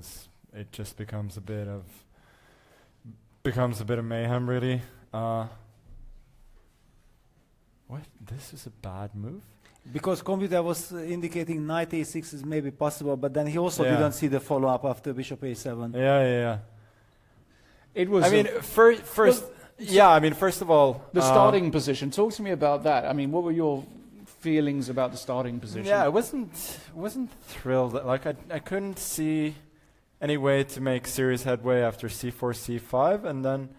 because it just becomes a bit of mayhem, really. What? This is a bad move? Because computer was indicating knight a6 is maybe possible, but then he also didn't see the follow-up after bishop a7. Yeah. It was. I mean, first of all, the starting position. Talk to me about that. I mean, what were your feelings about the starting position? Yeah, I wasn't thrilled. Like I couldn't see any way to make serious headway after c4, c5, and then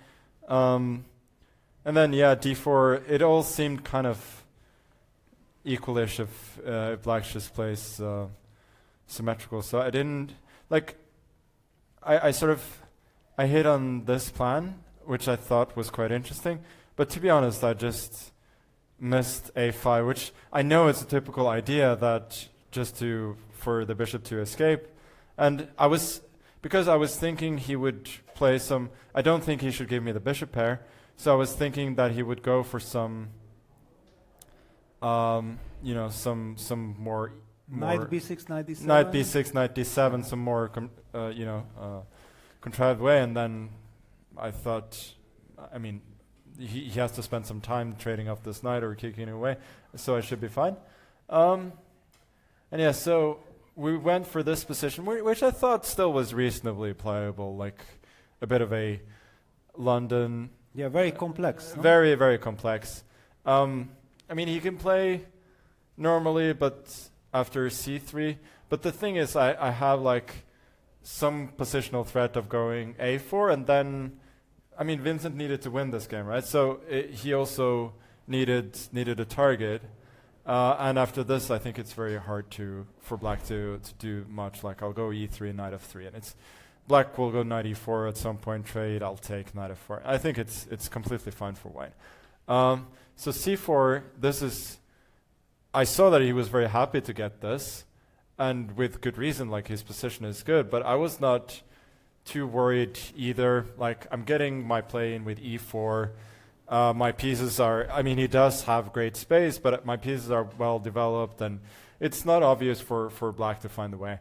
d4. It all seemed kind of equalish if black just plays symmetrical. So I didn't like. I hit on this plan, which I thought was quite interesting, but to be honest, I just missed a5, which I know is a typical idea that for the bishop to escape, and because I was thinking he would play some. I don't think he should give me the bishop pair, so I was thinking that he would go for some, some more knight b6, knight d7. Knight b6, knight d7, some more contrived way, and then I thought, I mean, he has to spend some time trading off this knight or kicking it away, so I should be fine. So we went for this position, which I thought still was reasonably playable, like a bit of a London. Yeah, very complex. Very, very complex. I mean, he can play normally, but after c3. But the thing is, I have like some positional threat of going a4, and then, I mean, Vincent needed to win this game, right? So he also needed a target, and after this, I think it's very hard for black to do much. Like I'll go e3, knight f3, and black will go knight e4 at some point. Trade, I'll take knight f4. I think it's completely fine for white. So c4. I saw that he was very happy to get this. And with good reason, like his position is good, but I was not too worried either. Like I'm getting my play in with e4. My pieces are, I mean, he does have great space, but my pieces are well developed, and it's not obvious for black to find the way.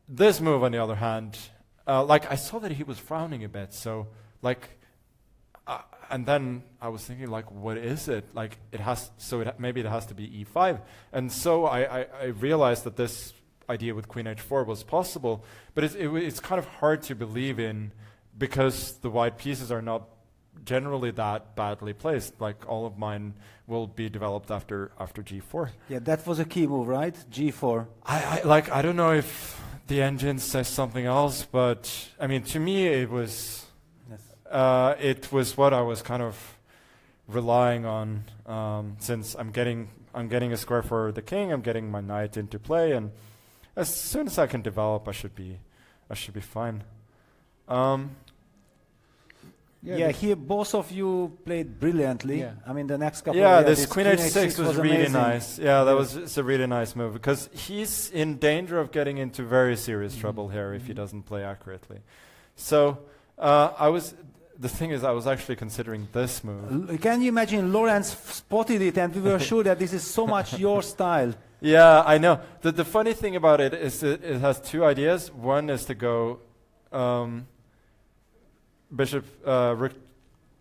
This move, on the other hand, like I saw that he was frowning a bit, so like, and then I was thinking, like, what is it? Like maybe it has to be e5, and so I realized that this idea with queen h4 was possible, but it's kind of hard to believe in because the white pieces are not generally that badly placed. Like all of mine will be developed after g4. Yeah, that was a key move, right? g4. I don't know if the engine says something else, but I mean, to me it was what I was kind of relying on, since I'm getting a square for the king, I'm getting my knight into play, and as soon as I can develop, I should be fine. Here both of you played brilliantly. Yeah. I mean, the next couple. This queen h6 was really amazing. Nice. Yeah, it's a really nice move because he's in danger of getting into very serious trouble here if he doesn't play accurately. So the thing is, I was actually considering this move. Can you imagine? Lawrence spotted it, and we were sure that this is so much your style. Yeah, I know. The funny thing about it is that it has two ideas. One is to go bishop rook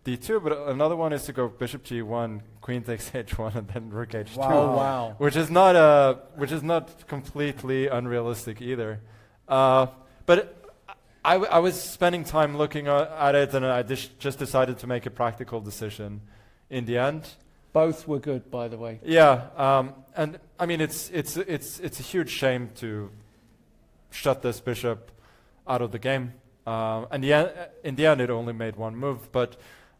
d2, but another one is to go bishop g1, queen takes h1, and then rook h2. Wow. Which is not completely unrealistic either. But I was spending time looking at it, and I just decided to make a practical decision in the end. Both were good, by the way. Yeah, and I mean it's a huge shame to shut this bishop out of the game. And in the end, it only made one move, but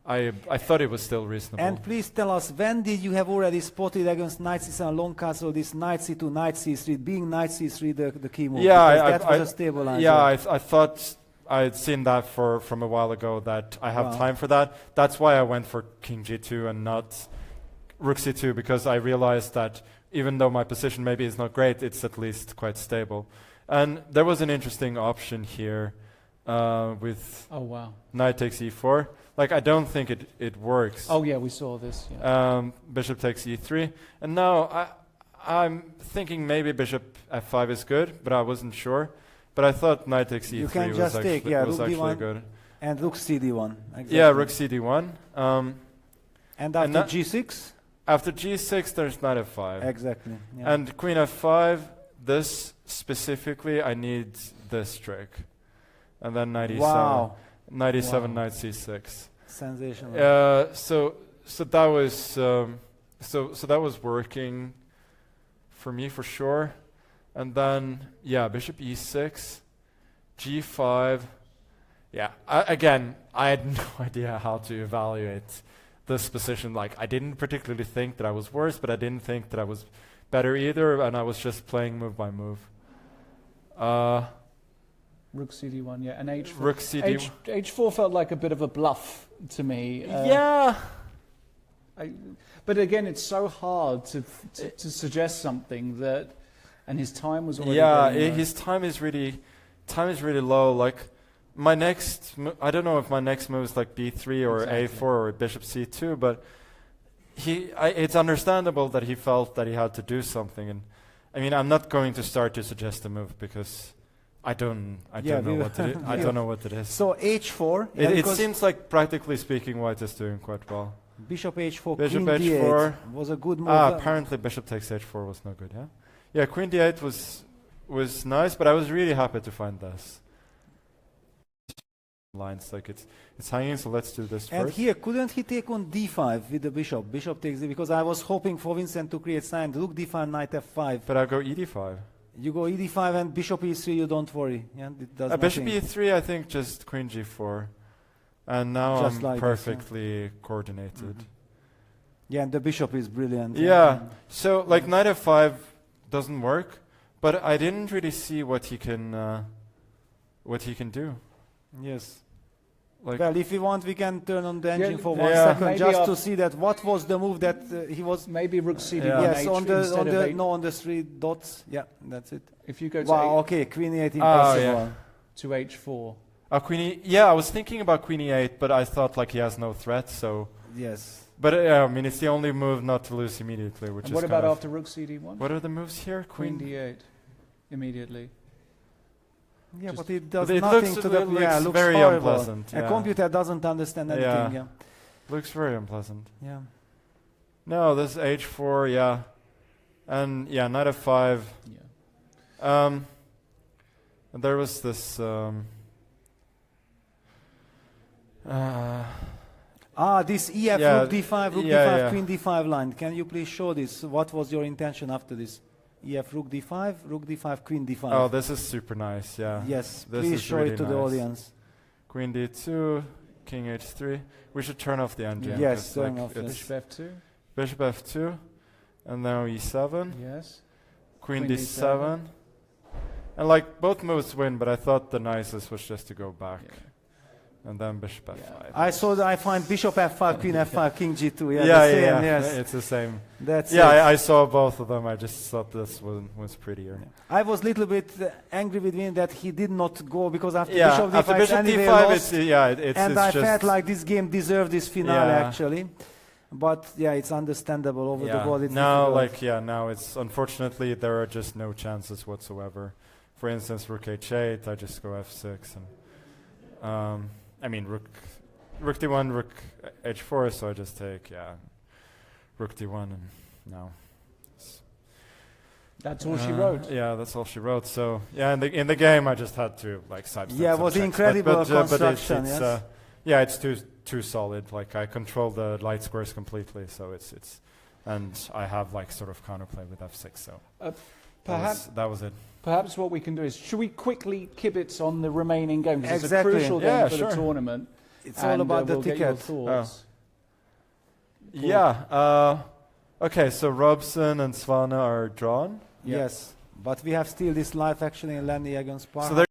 I thought it was still reasonable. And please tell us, when did you have already spotted against knight c7 long castle this knight c2, knight c3, being knight c3 the key move? Yeah, that was a stabilizer. Yeah, I thought I had seen that from a while ago, that I have time for that. That's why I went for king g2 and not rook c2, because I realized that even though my position maybe is not great, it's at least quite stable. And there was an interesting option here with knight takes e4. Like, I don't think it works. Oh yeah, we saw this. Yeah. Bishop takes e3. And now I'm thinking maybe bishop f5 is good, but I wasn't sure. But I thought knight takes e3 You can was just actually, take, yeah, was rook actually d1. good. And rook cd1. Exactly. Yeah, rook cd1. And after not- g6? After g6, there's knight f5. Exactly. Yeah. And queen f5, this specifically, I need this trick. And then knight e7. Wow. Knight e7, Wow. knight c6. Sensational. So that was so that was working for me for sure. And then yeah, bishop e6, g5. Yeah, again, I had no idea how to evaluate this position. Like, I didn't particularly think that I was worse, but I didn't think that I was better either, and I was just playing move by move. Rook cd1, yeah, and h4. Rook cd. H4 felt like a bit of a bluff to me. Yeah. But again, it's so hard to suggest something that, and his time was already very low. His time is really low. Like, my next, I don't know if my next move is like b3 or Exactly. a4 or bishop c2, but it's understandable that he felt that he had to do something. And I mean, I'm not going to start to suggest a move because I don't know what it is. I don't know what it is. So h4. yeah, It because seems like, practically speaking, white is doing quite well. bishop h4, Bishop queen d8 h4. was a good move. Apparently bishop takes h4 was no good, yeah? Yeah, queen d8 was nice, but I was really happy to find this. Lines, like it's hanging, so let's do this And first. here, couldn't he take on d5 with the bishop? Bishop takes d, because I was hoping for Vincent to create sign, rook d5, knight f5. But I'll go ed5. You go ed5 and bishop e3, you don't worry. Yeah, it does Bishop nothing. e3, I think just queen g4. And now Just I'm like this, yeah. perfectly coordinated. Yeah, and the bishop is brilliant. Yeah, so like knight f5 doesn't work, but I didn't really see what he can do. Yes. Like, Well, if you want, we can turn on the engine for yeah. 1 second Maybe just to I'll- see that what was the move that he was. Maybe rook cd1, Yes, h3 on the instead of h- on the 3 dots. Yeah, that's it. If you go to, Wow. Okay, queen e8 Oh, impossible. yeah. to h4. queen I was thinking about queen e8, but I thought like he has no threat, so. Yes. But I mean, it's the only move not to lose immediately, which And is what about kind of- after rook cd1? What are the moves here? Queen d8 immediately. Yeah, Just- but it does But it nothing looks- to the. it Yeah, looks looks very horrible. unpleasant, A yeah. computer doesn't understand anything. Yeah. Looks very unpleasant. Yeah. No, this h4, yeah. And yeah, knight f5. Yeah. And there was this This ef, Yeah, rook d5, rook yeah, d5, yeah. queen d5 line. Can you please show this? What was your intention after this? Ef, rook d5, queen d5. oh, this is super nice, yeah. Yes, This please is show really it to the nice. audience. Queen d2, king h3. We should turn off the engine. Yes, 'cause, turn off it's this. Bishop f2. Bishop f2, and now e7, Yes. queen Queen d7. And like, both moves win, but I thought the nicest was just to go back. Yeah. And then bishop f5. I find bishop f5, queen f5, king g2. Yeah, yeah, the same, yeah, yes. it's the same. That's Yeah, it. I saw both of them. I just thought this one was prettier. I was a little bit angry with him that he did not go because after Yeah, bishop d5, after bishop anyway d5, lost, it's and it's I just felt like this game deserved this finale Yeah. actually. But yeah, it's understandable over the yeah. board. It's Now, difficult. now it's unfortunately there are just no chances whatsoever. For instance, rook h8, I just go f6, and I mean rook d1, rook h4, so I just take rook d1, and now. That's all she wrote. Yeah, that's all she wrote. So yeah, in the game, I just had to like sidestep. Yeah, it some was checks. incredible but construction, it's, yes. yeah, it's too solid. Like I control the light squares completely, so it's, and I have like sort of counterplay with f6. So Perhaps that was it. Perhaps what we can do is, should we quickly kibitz on the remaining game? Because Exactly. it's a crucial Yeah, game for sure. the tournament. It's all about the we'll get your ticket. thoughts. Cool. Yeah. Okay, so Robson and Svana are drawn. Yeah. Yes, but we have still this live action in Lenny against Park. So